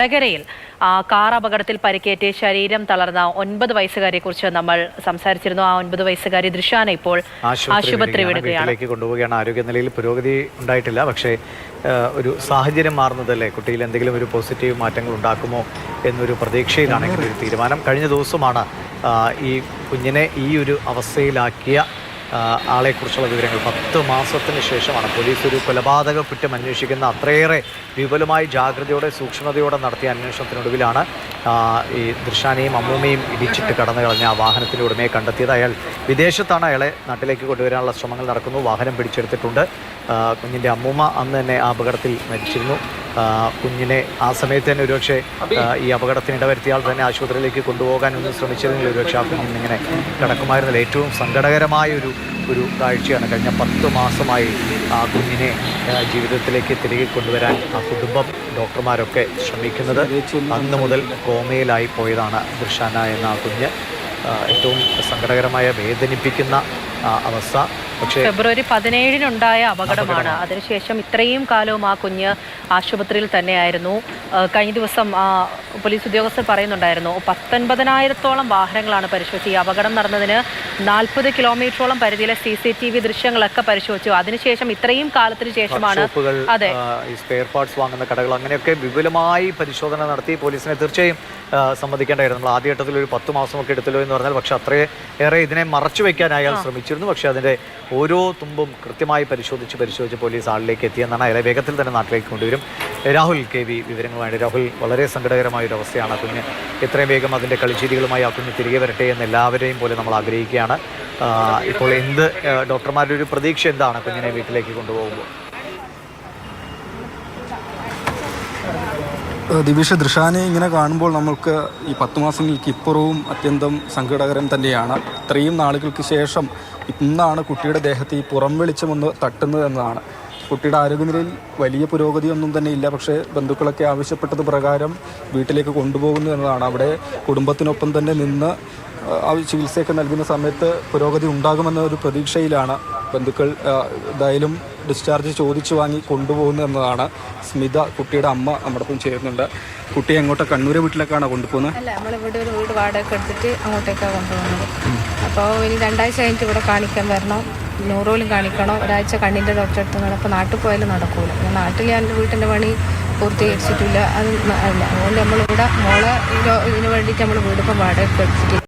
വടകരയിൽ കാർ അപകടത്തിൽ പരിക്കേറ്റ് ശരീരം തളർന്ന 9 വയസ്സുകാരിയെക്കുറിച്ച് നമ്മൾ സംസാരിച്ചിരുന്നു. ആ 9 വയസ്സുകാരി ദൃശാന ഇപ്പോൾ ആശുപത്രി വിടുകയാണ്. കൊണ്ടുപോവുകയാണ്. ആരോഗ്യനിലയിൽ പുരോഗതി ഉണ്ടായിട്ടില്ല. പക്ഷേ ഒരു സാഹചര്യം മാറുന്നതല്ലേ കുട്ടിയിൽ എന്തെങ്കിലും ഒരു പോസിറ്റീവ് മാറ്റങ്ങൾ ഉണ്ടാക്കുമോ എന്നൊരു പ്രതീക്ഷയിലാണ് ഒരു തീരുമാനം. കഴിഞ്ഞ ദിവസമാണ് ഈ കുഞ്ഞിനെ ഈ ഒരു അവസ്ഥയിലാക്കിയ ആളെക്കുറിച്ചുള്ള വിവരങ്ങൾ 10 മാസത്തിന് ശേഷമാണ് പോലീസ് ഒരു കൊലപാതക കുറ്റം അന്വേഷിക്കുന്ന അത്രയേറെ വിപുലമായി ജാഗ്രതയോടെ സൂക്ഷ്മതയോടെ നടത്തിയ അന്വേഷണത്തിനൊടുവിലാണ് ഈ ദൃശാനയും അമ്മൂമ്മയും ഇടിച്ചിട്ട് കടന്നു കളഞ്ഞ ആ വാഹനത്തിൻ്റെ ഉടമയെ കണ്ടെത്തിയത്. അയാൾ വിദേശത്താണ്. അയാളെ നാട്ടിലേക്ക് കൊണ്ടുവരാനുള്ള ശ്രമങ്ങൾ നടക്കുന്നു. വാഹനം പിടിച്ചെടുത്തിട്ടുണ്ട്. കുഞ്ഞിൻ്റെ അമ്മൂമ്മ അന്ന് തന്നെ ആ അപകടത്തിൽ മരിച്ചിരുന്നു. കുഞ്ഞിനെ ആ സമയത്ത് തന്നെ ഒരുപക്ഷെ ഈ അപകടത്തിന് ഇടവരുത്തിയാൽ തന്നെ ആശുപത്രിയിലേക്ക് കൊണ്ടുപോകാൻ ഒന്ന് ശ്രമിച്ചിരുന്നെങ്കിൽ ഒരുപക്ഷെ ആ കുഞ്ഞിന് ഇങ്ങനെ കിടക്കുമായിരുന്നില്ല. ഏറ്റവും സങ്കടകരമായ ഒരു കാഴ്ചയാണ്. കഴിഞ്ഞ 10 മാസമായി ആ കുഞ്ഞിനെ ജീവിതത്തിലേക്ക് തിരികെ കൊണ്ടുവരാൻ ആ കുടുംബം ഡോക്ടർമാരൊക്കെ ശ്രമിക്കുന്നത്. അന്ന് മുതൽ കോമയിലായി പോയതാണ് ദൃശാന എന്ന ആ കുഞ്ഞ്. ഏറ്റവും സങ്കടകരമായ വേദനിപ്പിക്കുന്ന അവസ്ഥ. പക്ഷേ ഫെബ്രുവരി 17-നുണ്ടായ അപകടമാണ്. അതിനുശേഷം ഇത്രയും കാലവും ആ കുഞ്ഞ് ആശുപത്രിയിൽ തന്നെയായിരുന്നു. കഴിഞ്ഞ ദിവസം പോലീസ് ഉദ്യോഗസ്ഥർ പറയുന്നുണ്ടായിരുന്നു 19,000-ഓളം വാഹനങ്ങളാണ് പരിശോധിച്ചത്. ഈ അപകടം നടന്നതിന് 40 കിലോമീറ്ററോളം പരിധിയിലെ CCTV ദൃശ്യങ്ങളൊക്കെ പരിശോധിച്ചു. അതിനുശേഷം ഇത്രയും കാലത്തിന് ശേഷമാണ് അതെ ഈ സ്പെയർ പാർട്സ് വാങ്ങുന്ന കടകൾ അങ്ങനെയൊക്കെ വിപുലമായി പരിശോധന നടത്തി പോലീസിനെ തീർച്ചയായും സമ്മതിക്കേണ്ടായിരുന്നു. നമ്മൾ ആദ്യഘട്ടത്തിൽ ഒരു 10 മാസമൊക്കെ എടുത്തല്ലോ എന്ന് പറഞ്ഞാൽ, പക്ഷെ അത്രയേറെ ഇതിനെ മറച്ചു വയ്ക്കാൻ അയാൾ ശ്രമിച്ചിരുന്നു. പക്ഷെ അതിൻ്റെ ഓരോ തുമ്പും കൃത്യമായി പരിശോധിച്ച് പോലീസ് ആളിലേക്ക് എത്തിയെന്നാണ്. അയാളെ വേഗത്തിൽ തന്നെ നാട്ടിലേക്ക് കൊണ്ടുവരും. രാഹുൽ KV വിവരങ്ങളുമായിട്ട്. രാഹുൽ, വളരെ സങ്കടകരമായ ഒരു അവസ്ഥയാണ്. ആ കുഞ്ഞ് എത്രയും വേഗം അതിൻ്റെ കളിച്ചിരികളുമായി ആ കുഞ്ഞ് തിരികെ വരട്ടെ എന്ന് എല്ലാവരെയും പോലെ നമ്മൾ ആഗ്രഹിക്കുകയാണ്. ഇപ്പോൾ ഡോക്ടർമാരുടെ ഒരു പ്രതീക്ഷ എന്താണ് കുഞ്ഞിനെ വീട്ടിലേക്ക് കൊണ്ടുപോകുമ്പോൾ? ദിവിഷ, ദൃശാനെ ഇങ്ങനെ കാണുമ്പോൾ നമുക്ക് ഈ 10 മാസങ്ങൾക്ക് ഇപ്പുറവും അത്യന്തം സങ്കടകരം തന്നെയാണ്. ഇത്രയും നാളുകൾക്ക് ശേഷം ഇന്നാണ് കുട്ടിയുടെ ദേഹത്ത് ഈ പുറം വെളിച്ചമൊന്ന് തട്ടുന്നത് എന്നതാണ്. കുട്ടിയുടെ ആരോഗ്യനിലയിൽ വലിയ പുരോഗതിയൊന്നും തന്നെ ഇല്ല. പക്ഷേ ബന്ധുക്കളൊക്കെ ആവശ്യപ്പെട്ടത് പ്രകാരം വീട്ടിലേക്ക് കൊണ്ടുപോകുന്നു എന്നതാണ്. അവിടെ കുടുംബത്തിനൊപ്പം തന്നെ നിന്ന് ചികിത്സയൊക്കെ നൽകുന്ന സമയത്ത് പുരോഗതി ഉണ്ടാകുമെന്ന ഒരു പ്രതീക്ഷയിലാണ് ബന്ധുക്കൾ എന്തായാലും ഡിസ്ചാർജ് ചോദിച്ചു വാങ്ങി കൊണ്ടുപോകുന്നു എന്നതാണ്. സ്മിത, കുട്ടിയുടെ അമ്മ, നമ്മുടെ ഒപ്പം ചേരുന്നുണ്ട്. കുട്ടിയെ എങ്ങോട്ടാ? കണ്ണൂരെ വീട്ടിലേക്കാണോ കൊണ്ടുപോകുന്നത്? അല്ല, നമ്മളിവിടെ ഒരു വീട് വാടക എടുത്തിട്ട് അങ്ങോട്ടേക്കാണ് കൊണ്ടുപോകുന്നത്. അപ്പോൾ ഇനി 2 ആഴ്ച കഴിഞ്ഞിട്ട് ഇവിടെ കാണിക്കാൻ വരണം. ന്യൂറോയിലും കാണിക്കണം. ഒരാഴ്ച കണ്ണിൻ്റെ ഡോക്ടറെ അടുത്ത് വേണം. അപ്പോൾ നാട്ടിൽ പോയാലും നടക്കൂല. നാട്ടിൽ ഞാൻ വീട്ടിൻ്റെ പണി പൂർത്തീകരിച്ചിട്ടില്ല. അത് അല്ല, അതുകൊണ്ട് നമ്മളിവിടെ മോളെ ഇതിന് വേണ്ടിയിട്ട് നമ്മൾ വീടിപ്പം വാടക എടുത്തിട്ട്